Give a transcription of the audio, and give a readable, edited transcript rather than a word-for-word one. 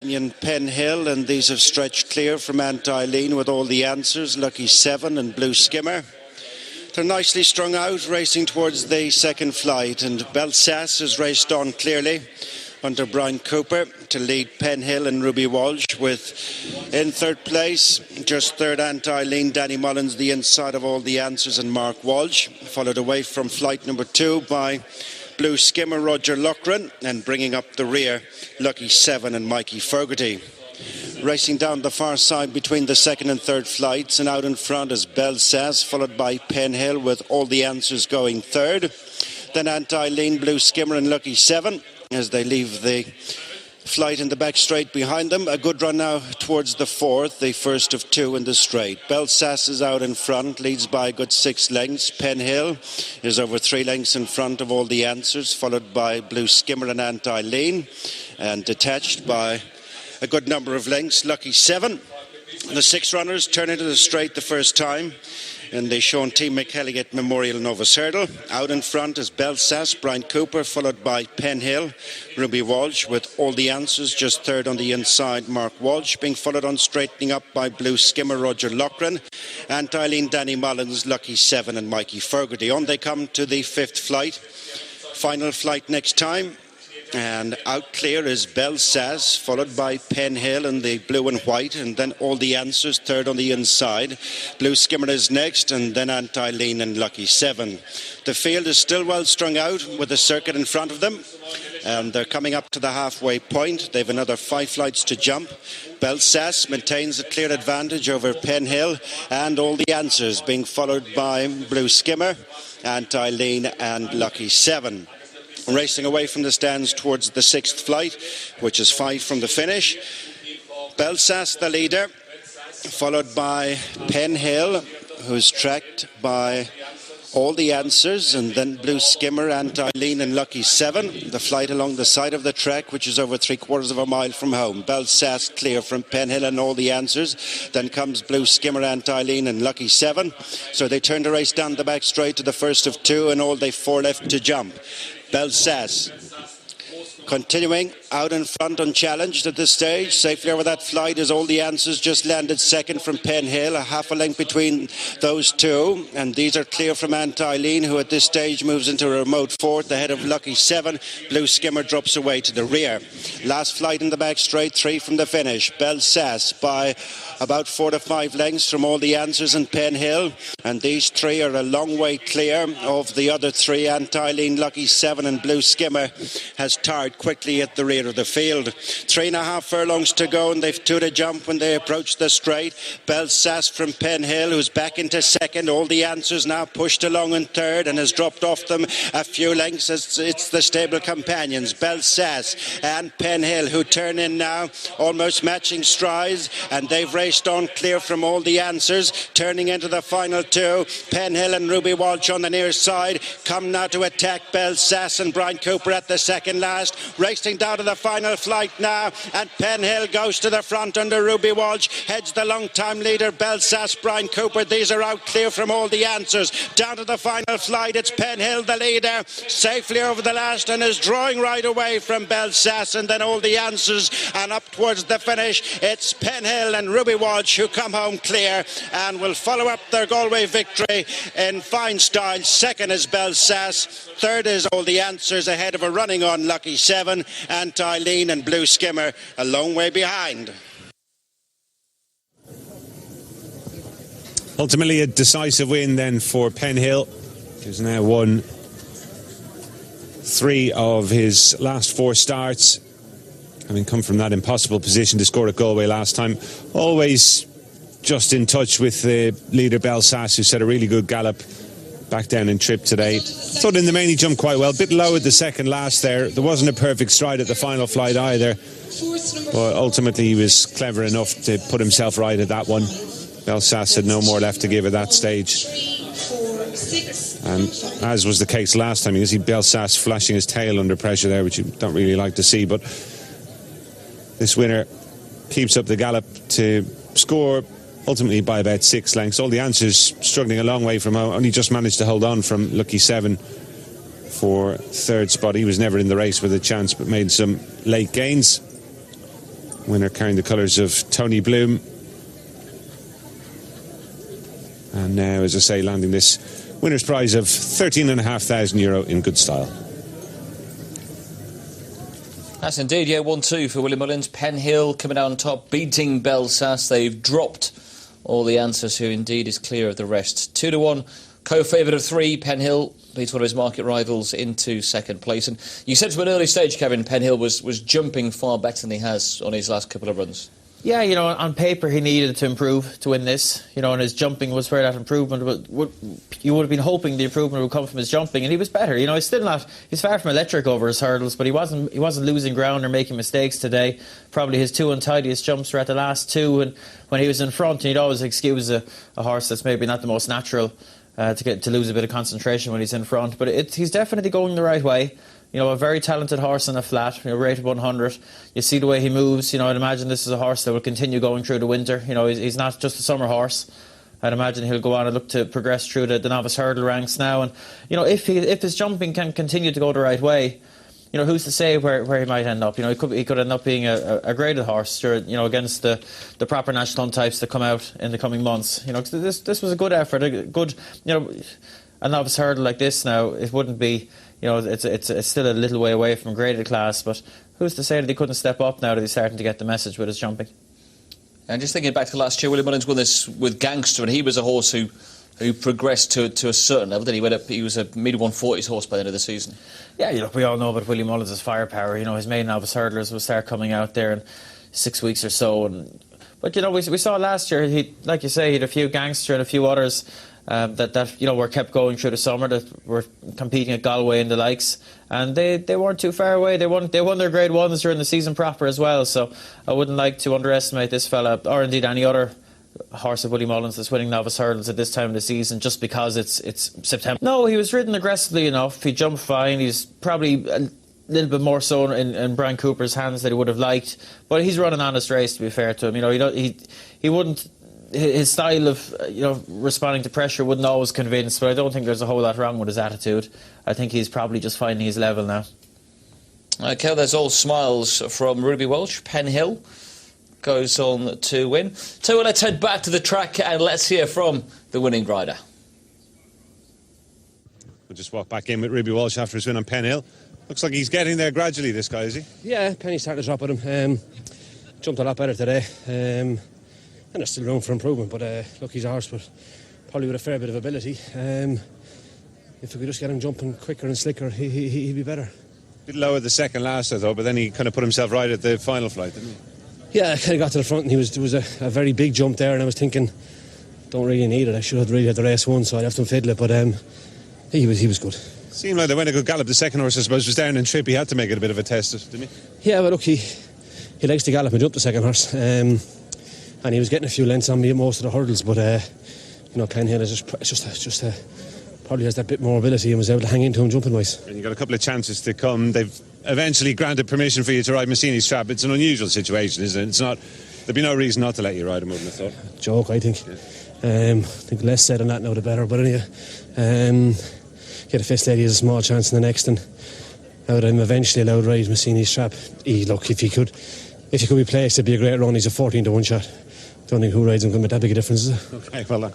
Penhill, and these have stretched clear from Anti-Lean with all the answers, Lucky 7 and Blue Skimmer. They're nicely strung out, racing towards the second flight, and Belsass has raced on clearly under Brian Cooper to lead Penhill and Ruby Walsh, with in third place, just third Anti-Lean, Danny Mullins, the inside of all the answers, and Mark Walsh, followed away from flight number 2 by Blue Skimmer, Roger Loughran, and bringing up the rear, Lucky 7 and Mikey Fogarty. Racing down the far side between the second and third flights, and out in front is Belsass, followed by Penhill with all the answers going third. Then Anti-Lean, Blue Skimmer and Lucky 7 as they leave the flight in the back straight behind them. A good run now towards the fourth, the first of 2 in the straight. Belsass is out in front, leads by a good 6 lengths. Penhill is over 3 lengths in front of all the answers, followed by Blue Skimmer and Anti-Lean, and detached by a good number of lengths, Lucky 7. The 6 runners turn into the straight the first time in the Sean T. McElligott Memorial Novice Hurdle. Out in front is Belsass, Brian Cooper, followed by Penhill, Ruby Walsh with all the answers, just third on the inside, Mark Walsh, being followed on straightening up by Blue Skimmer, Roger Loughran, Anti-Lean, Danny Mullins, Lucky 7 and Mikey Fogarty. On they come to the 5th flight, final flight next time. And out clear is Belsass, followed by Penhill in the blue and white, and then all the answers third on the inside. Blue Skimmer is next, and then Anti-Lean and Lucky 7. The field is still well strung out with the circuit in front of them, and they're coming up to the halfway point. They've another 5 flights to jump. Belsass maintains a clear advantage over Penhill, and all the answers being followed by Blue Skimmer, Anti-Lean and Lucky 7. Racing away from the stands towards the 6th flight, which is 5 from the finish. Belsass the leader, followed by Penhill, who's tracked by all the answers, and then Blue Skimmer, Anti-Lean and Lucky 7. The flight along the side of the track, which is over 3/4 of a mile from home. Belsass clear from Penhill and all the answers. Then comes Blue Skimmer, Anti-Lean and Lucky 7. So they turn the race down the back straight to the first of 2, and all they 4 left to jump. Belsass continuing out in front unchallenged at this stage. Safely over that flight is all the answers, just landed second from Penhill, a half a length between those 2, and these are clear from Anti-Lean, who at this stage moves into a remote 4th ahead of Lucky 7. Blue Skimmer drops away to the rear. Last flight in the back straight, 3 from the finish. Belsass by about 4 to 5 lengths from all the answers in Penhill, and these 3 are a long way clear of the other 3. Anti-Lean, Lucky 7 and Blue Skimmer has tired quickly at the rear of the field. 3.5 furlongs to go, and they've 2 to jump when they approach the straight. Belsass from Penhill, who's back into second. All the answers now pushed along in third, and has dropped off them a few lengths. It's the stable companions, Belsass and Penhill, who turn in now, almost matching strides, and they've raced on clear from all the answers, turning into the final 2. Penhill and Ruby Walsh on the near side come now to attack Belsass and Brian Cooper at the second last. Racing down to the final flight now, and Penhill goes to the front under Ruby Walsh, heads the long-time leader Belsass, Brian Cooper. These are out clear from all the answers. Down to the final flight, it's Penhill the leader, safely over the last, and is drawing right away from Belsass, and then all the answers, and up towards the finish it's Penhill and Ruby Walsh who come home clear and will follow up their Galway victory in fine style. Second is Belsass, third is all the answers, ahead of a running on Lucky 7, Anti-Lean and Blue Skimmer a long way behind. Ultimately a decisive win then for Penhill, who's now won 3 of his last 4 starts, having come from that impossible position to score at Galway last time. Always just in touch with the leader Belsass, who set a really good gallop back down in trip today. Thought in the main he jumped quite well. A bit low at the second last there. There wasn't a perfect stride at the final flight either, but ultimately he was clever enough to put himself right at that one. Belsass had no more left to give at that stage, and as was the case last time, you see Belsass flashing his tail under pressure there, which you don't really like to see. But this winner keeps up the gallop to score ultimately by about 6 lengths. All the answers struggling a long way from home, only just managed to hold on from Lucky 7 for third spot. He was never in the race with a chance, but made some late gains. Winner carrying the colours of Tony Bloom. And now, as I say, landing this winner's prize of €13,500 in good style. That's indeed, yeah, 1-2 for Willie Mullins. Penhill coming out on top, beating Belsace. They've dropped all the answers, who indeed is clear of the rest. 2-1, co-favourite of 3, Penhill beats one of his market rivals into second place. And you said from an early stage, Kevin, Penhill was jumping far better than he has on his last couple of runs. Yeah, you know, on paper he needed to improve to win this, you know, and his jumping was where that improvement you would have been hoping the improvement would come from his jumping, and he was better. You know, he's far from electric over his hurdles, but he wasn't losing ground or making mistakes today. Probably his 2 untidiest jumps were at the last 2, and when he was in front, he'd always excuse a horse that's maybe not the most natural to lose a bit of concentration when he's in front, but he's definitely going the right way. You know, a very talented horse in a flat, you know, rated 100. You see the way he moves. You know, I'd imagine this is a horse that will continue going through the winter. You know, he's not just a summer horse. I'd imagine he'll go on and look to progress through the novice hurdle ranks now. And, you know, if his jumping can continue to go the right way, you know, who's to say where he might end up? You know, he could end up being a graded horse, you know, against the proper national types that come out in the coming months. You know, 'cause this was a good effort, a good, you know, a novice hurdle like this now, it wouldn't be, you know, it's still a little way away from graded class, but who's to say that he couldn't step up now that he's starting to get the message with his jumping? And just thinking back to last year, Willie Mullins won this with Gangster, and he was a horse who progressed to a certain level. Then he was a mid-140s horse by the end of the season. Yeah, you know, we all know about Willie Mullins' firepower. You know, his main novice hurdlers will start coming out there in 6 weeks or so. But, you know, we saw last year, like you say, he had a few Gangster and a few others that you know, were kept going through the summer, that were competing at Galway and the likes, and they weren't too far away. They won their grade 1s during the season proper as well, so I wouldn't like to underestimate this fella, or indeed any other horse of Willie Mullins that's winning novice hurdles at this time of the season, just because it's September. No, he was ridden aggressively enough. He jumped fine. He's probably a little bit more so in Brian Cooper's hands than he would have liked, but he's run an honest race, to be fair to him. You know, he wouldn't. His style of, you know, responding to pressure wouldn't always convince, but I don't think there's a whole lot wrong with his attitude. I think he's probably just finding his level now. OK, there's all smiles from Ruby Welch. Penhill goes on to win. So let's head back to the track and let's hear from the winning rider. We'll just walk back in with Ruby Walsh after his win on Penhill. Looks like he's getting there gradually, this guy, is he? Yeah, Penny's starting to drop with him. Jumped a lot better today. And there's still room for improvement, but look, he's a horse, but probably with a fair bit of ability. If we could just get him jumping quicker and slicker, he'd be better. A bit lower the second last, I thought, but then he kind of put himself right at the final flight, didn't he? Yeah, I kind of got to the front, and there was a very big jump there, and I was thinking, don't really need it. I should have really had the race won, so I left him fiddle it, but he was good. Seemed like they went a good gallop. The second horse, I suppose, was down in trip. He had to make it a bit of a test, didn't he? Yeah, but look, he likes to gallop and jump, the second horse. And he was getting a few lengths on me at most of the hurdles, but you know, Penhill is just probably has that bit more ability and was able to hang into him jumping wise. And you got a couple of chances to come. They've eventually granted permission for you to ride Massini's trap. It's an unusual situation, isn't it? It's not. There'd be no reason not to let you ride him, wouldn't have thought. Joke, I think. Yeah. I think less said on that now the better. But anyway, get a Fist Lady has a small chance in the next, and I would eventually allowed to ride Massini's trap. Look, if he could be placed, it'd be a great run. He's a 14-1 shot. Don't think who rides him can make that big a difference, is it? Okay, well done.